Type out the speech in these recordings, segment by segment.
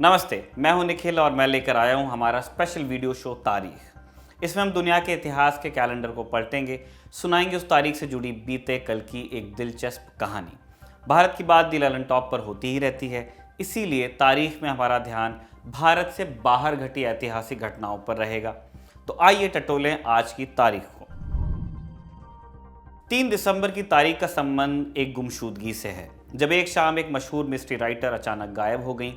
नमस्ते, मैं हूं निखिल और मैं लेकर आया हूं हमारा स्पेशल वीडियो शो तारीख। इसमें हम दुनिया के इतिहास के कैलेंडर को पलटेंगे, सुनाएंगे उस तारीख से जुड़ी बीते कल की एक दिलचस्प कहानी। भारत की बात दी ललन टॉप पर होती ही रहती है, इसीलिए तारीख में हमारा ध्यान भारत से बाहर घटी ऐतिहासिक घटनाओं पर रहेगा। तो आइए टटोलें आज की तारीख को। 3 दिसंबर की तारीख का संबंध एक गुमशुदगी से है, जब एक शाम एक मशहूर मिस्ट्री राइटर अचानक गायब हो गई।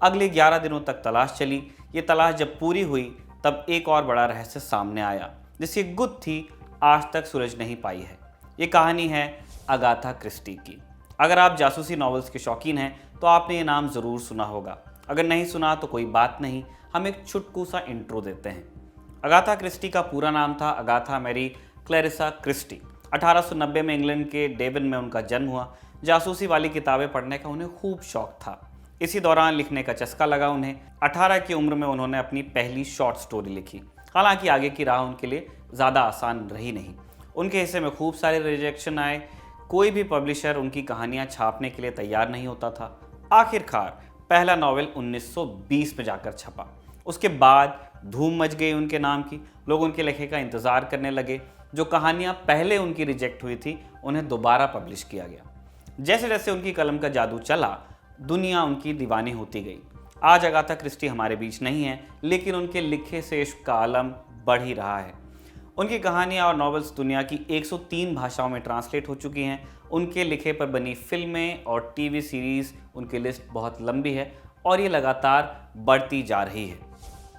अगले 11 दिनों तक तलाश चली। ये तलाश जब पूरी हुई तब एक और बड़ा रहस्य सामने आया, जिसकी गुत्थी थी आज तक सुलझ नहीं पाई है। ये कहानी है अगाथा क्रिस्टी की। अगर आप जासूसी नॉवेल्स के शौकीन हैं तो आपने ये नाम ज़रूर सुना होगा। अगर नहीं सुना तो कोई बात नहीं, हम एक छुटकू सा इंट्रो देते हैं। अगाथा क्रिस्टी का पूरा नाम था अगाथा मैरी क्लैरिसा क्रिस्टी। 1890 में इंग्लैंड के डेवन में उनका जन्म हुआ। जासूसी वाली किताबें पढ़ने का उन्हें खूब शौक था। इसी दौरान लिखने का चस्का लगा उन्हें। 18 की उम्र में उन्होंने अपनी पहली शॉर्ट स्टोरी लिखी। हालांकि आगे की राह उनके लिए ज़्यादा आसान रही नहीं। उनके हिस्से में खूब सारे रिजेक्शन आए। कोई भी पब्लिशर उनकी कहानियां छापने के लिए तैयार नहीं होता था। आखिरकार पहला नॉवेल 1920 में जाकर छपा। उसके बाद धूम मच गई उनके नाम की। लोग उनके लिखे का इंतज़ार करने लगे। जो कहानियाँ पहले उनकी रिजेक्ट हुई थी उन्हें दोबारा पब्लिश किया गया। जैसे जैसे उनकी कलम का जादू चला, दुनिया उनकी दीवानी होती गई। आज अगाथा क्रिस्टी हमारे बीच नहीं है, लेकिन उनके लिखे से इश्क का आलम बढ़ ही रहा है। उनकी कहानियाँ और नॉवेल्स दुनिया की 103 भाषाओं में ट्रांसलेट हो चुकी हैं। उनके लिखे पर बनी फिल्में और टीवी सीरीज़, उनकी लिस्ट बहुत लंबी है और ये लगातार बढ़ती जा रही है।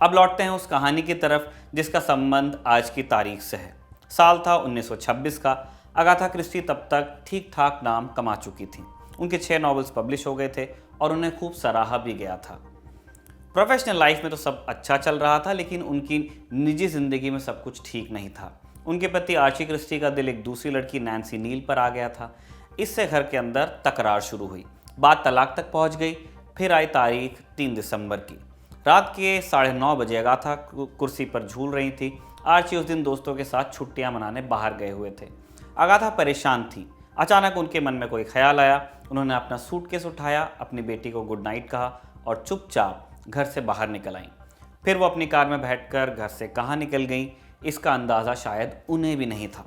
अब लौटते हैं उस कहानी की तरफ जिसका संबंध आज की तारीख से है। साल था 1926 का। अगाथा क्रिस्टी तब तक ठीक ठाक नाम कमा चुकी थी। उनके 6 नॉवेल्स पब्लिश हो गए थे और उन्हें खूब सराहा भी गया था। प्रोफेशनल लाइफ में तो सब अच्छा चल रहा था, लेकिन उनकी निजी ज़िंदगी में सब कुछ ठीक नहीं था। उनके पति आर्ची क्रिस्टी का दिल एक दूसरी लड़की नैन्सी नील पर आ गया था। इससे घर के अंदर तकरार शुरू हुई। बात तलाक तक पहुंच गई। फिर आई तारीख 3 दिसंबर की। रात के 9:30 बजे अगाथा कुर्सी पर झूल रही थी। आर्ची उस दिन दोस्तों के साथ छुट्टियां मनाने बाहर गए हुए थे। अगाथा परेशान थी। अचानक उनके मन में कोई ख्याल आया। उन्होंने अपना सूटकेस उठाया, अपनी बेटी को गुड नाइट कहा और चुपचाप घर से बाहर निकल आईं। फिर वो अपनी कार में बैठकर घर से कहाँ निकल गईं, इसका अंदाज़ा शायद उन्हें भी नहीं था।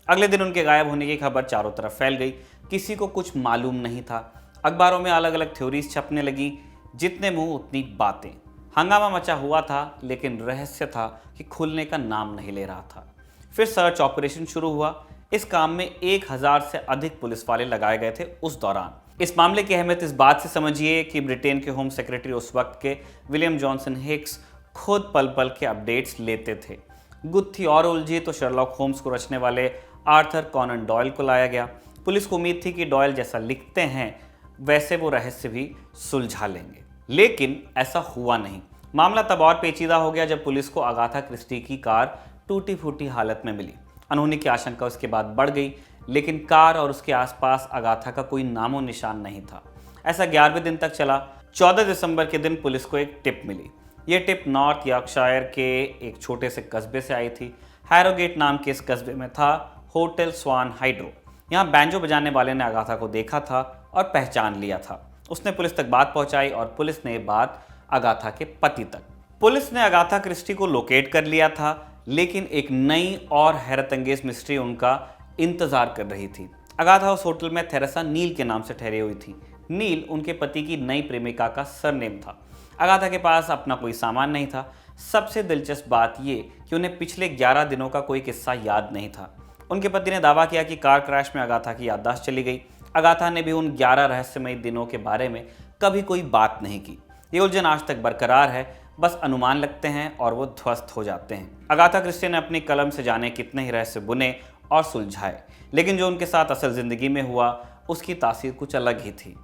अगले दिन उनके गायब होने की खबर चारों तरफ फैल गई। किसी को कुछ मालूम नहीं था। अखबारों में अलग अलग थ्योरीज छपने लगी। जितने मुंह उतनी बातें। हंगामा मचा हुआ था, लेकिन रहस्य था कि खुलने का नाम नहीं ले रहा था। फिर सर्च ऑपरेशन शुरू हुआ। इस काम में 1000 से अधिक पुलिस वाले लगाए गए थे उस दौरान। इस मामले की अहमियत इस बात से समझिए कि ब्रिटेन के होम सेक्रेटरी उस वक्त के विलियम जॉनसन हिक्स खुद पल पल के अपडेट्स लेते थे। गुत्थी और उलझी तो शर्लॉक होम्स को रचने वाले आर्थर कॉनन डॉयल को लाया गया। पुलिस को उम्मीद थी कि डॉयल जैसा लिखते हैं वैसे वो रहस्य भी सुलझा लेंगे, लेकिन ऐसा हुआ नहीं। मामला तब और पेचीदा हो गया जब पुलिस को अगाथा क्रिस्टी की कार टूटी फूटी हालत में मिली। अनहोनी की आशंका उसके बाद बढ़ गई, लेकिन कार और उसके आसपास अगाथा का कोई नामो निशान नहीं था। ऐसा 11वें दिन तक चला। 14 दिसंबर के दिन पुलिस को एक टिप मिली। ये टिप नॉर्थ यॉर्कशायर के एक छोटे से कस्बे से आई थी। हैरोगेट नाम के इस कस्बे में था होटल स्वान हाइड्रो। यहाँ बैंजो बजाने वाले ने अगाथा को देखा था और पहचान लिया था। उसने पुलिस तक बात पहुंचाई और पुलिस ने बात अगाथा के पति तक। पुलिस ने अगाथा क्रिस्टी को लोकेट कर लिया था, लेकिन एक नई और हैरतअंगेज मिस्ट्री उनका इंतजार कर रही थी। अगाथा उस होटल में थेरेसा नील के नाम से ठहरी हुई थी। नील उनके पति की नई प्रेमिका का सरनेम था। अगाथा के पास अपना कोई सामान नहीं था। सबसे दिलचस्प बात यह कि उन्हें पिछले 11 दिनों का कोई किस्सा याद नहीं था। उनके पति ने दावा किया कि कार क्रैश में अगाथा की याददाश्त चली गई। अगाथा ने भी उन 11 रहस्यमयी दिनों के बारे में कभी कोई बात नहीं की। ये उलझन आज तक बरकरार है। बस अनुमान लगते हैं और वो ध्वस्त हो जाते हैं। अगाथा क्रिस्टी ने अपनी कलम से जाने कितने ही रहस्य बुने और सुलझाए, लेकिन जो उनके साथ असल जिंदगी में हुआ उसकी तासीर कुछ अलग ही थी।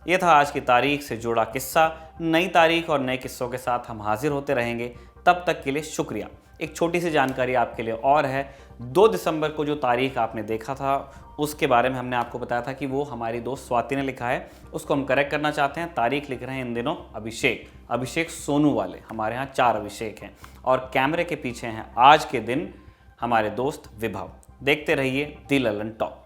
यह था आज की तारीख से जुड़ा किस्सा। नई तारीख और नए किस्सों के साथ हम हाजिर होते रहेंगे। तब तक के लिए शुक्रिया। एक छोटी सी जानकारी आपके लिए और है। 2 दिसंबर को जो तारीख आपने देखा था उसके बारे में हमने आपको बताया था कि वो हमारी दोस्त स्वाति ने लिखा है। उसको हम करेक्ट करना चाहते हैं। तारीख लिख रहे हैं इन दिनों अभिषेक सोनू वाले। हमारे यहाँ 4 अभिषेक हैं और कैमरे के पीछे हैं आज के दिन हमारे दोस्त विभव। देखते रहिए दी ललन टॉप।